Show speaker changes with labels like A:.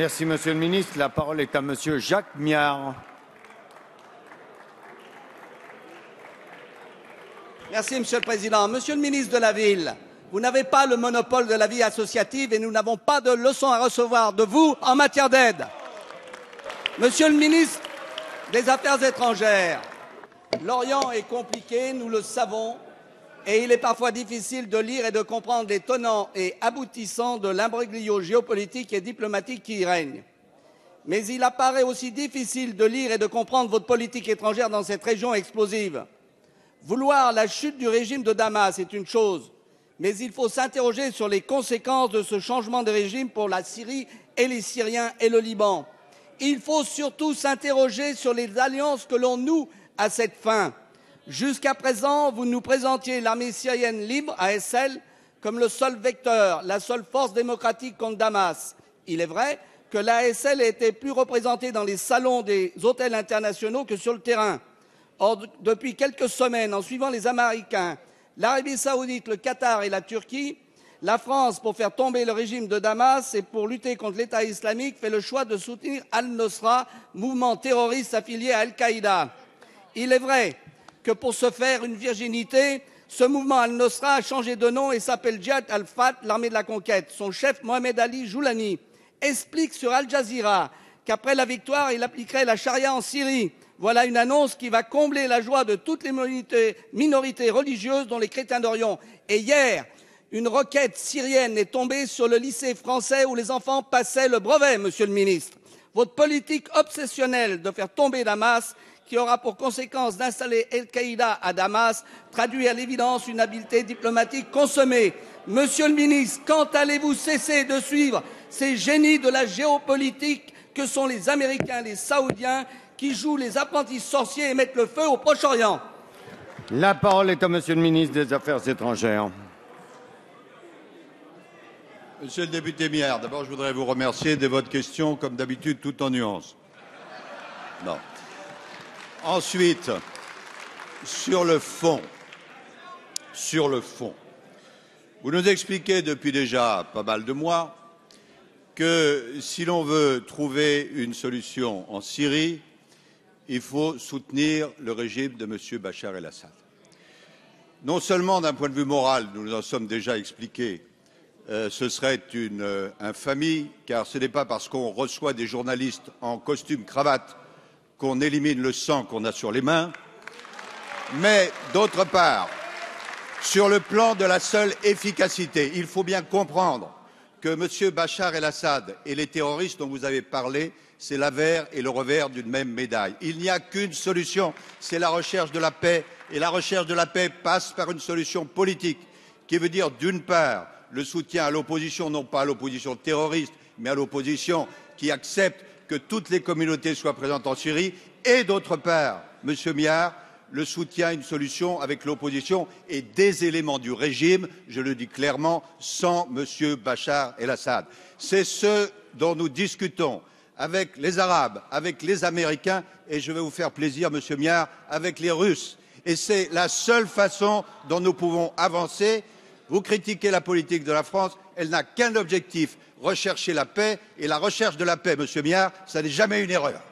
A: Merci, Monsieur le Ministre. La parole est à Monsieur Jacques Miard.
B: Merci, Monsieur le Président. Monsieur le ministre de la Ville, vous n'avez pas le monopole de la vie associative et nous n'avons pas de leçons à recevoir de vous en matière d'aide. Monsieur le ministre des Affaires étrangères, l'Orient est compliqué, nous le savons, et il est parfois difficile de lire et de comprendre les tenants et aboutissants de l'imbroglio géopolitique et diplomatique qui y règne. Mais il apparaît aussi difficile de lire et de comprendre votre politique étrangère dans cette région explosive. Vouloir la chute du régime de Damas est une chose, mais il faut s'interroger sur les conséquences de ce changement de régime pour la Syrie et les Syriens et le Liban. Il faut surtout s'interroger sur les alliances que l'on noue à cette fin. Jusqu'à présent, vous nous présentiez l'armée syrienne libre, ASL, comme le seul vecteur, la seule force démocratique contre Damas. Il est vrai que l'ASL était plus représentée dans les salons des hôtels internationaux que sur le terrain. Or, depuis quelques semaines, en suivant les Américains, l'Arabie saoudite, le Qatar et la Turquie, la France, pour faire tomber le régime de Damas et pour lutter contre l'État islamique, fait le choix de soutenir Al-Nosra, mouvement terroriste affilié à Al-Qaïda. Il est vrai que pour se faire une virginité, ce mouvement Al-Nosra a changé de nom et s'appelle Djihad al-Fat, l'armée de la conquête. Son chef, Mohamed Ali Joulani, explique sur Al Jazeera qu'après la victoire, il appliquerait la charia en Syrie. Voilà une annonce qui va combler la joie de toutes les minorités religieuses, dont les chrétiens d'Orient. Et hier, une roquette syrienne est tombée sur le lycée français où les enfants passaient le brevet, Monsieur le ministre. Votre politique obsessionnelle de faire tomber Damas, qui aura pour conséquence d'installer Al-Qaïda à Damas, traduit à l'évidence une habileté diplomatique consommée. Monsieur le ministre, quand allez-vous cesser de suivre ces génies de la géopolitique que sont les Américains, les Saoudiens, qui jouent les apprentis sorciers et mettent le feu au Proche-Orient?
A: La parole est à Monsieur le ministre des Affaires étrangères.
C: Monsieur le député Miard, d'abord je voudrais vous remercier de votre question, comme d'habitude, tout en nuances. Non. Ensuite, sur le fond, vous nous expliquez depuis déjà pas mal de mois que si l'on veut trouver une solution en Syrie, il faut soutenir le régime de M. Bachar el-Assad. Non seulement d'un point de vue moral, nous nous en sommes déjà expliqués, ce serait une infamie, car ce n'est pas parce qu'on reçoit des journalistes en costume cravate qu'on élimine le sang qu'on a sur les mains, mais d'autre part, sur le plan de la seule efficacité, il faut bien comprendre que M. Bachar el-Assad et les terroristes dont vous avez parlé, c'est l'avers et le revers d'une même médaille. Il n'y a qu'une solution, c'est la recherche de la paix, et la recherche de la paix passe par une solution politique, qui veut dire d'une part le soutien à l'opposition, non pas à l'opposition terroriste, mais à l'opposition qui accepte que toutes les communautés soient présentes en Syrie, et d'autre part, Monsieur Miard, le soutien à une solution avec l'opposition et des éléments du régime, je le dis clairement, sans M. Bachar el-Assad. C'est ce dont nous discutons avec les Arabes, avec les Américains, et je vais vous faire plaisir, Monsieur Miard, avec les Russes. Et c'est la seule façon dont nous pouvons avancer. Vous critiquez la politique de la France, elle n'a qu'un objectif, rechercher la paix, et la recherche de la paix, Monsieur Miard, ça n'est jamais une erreur.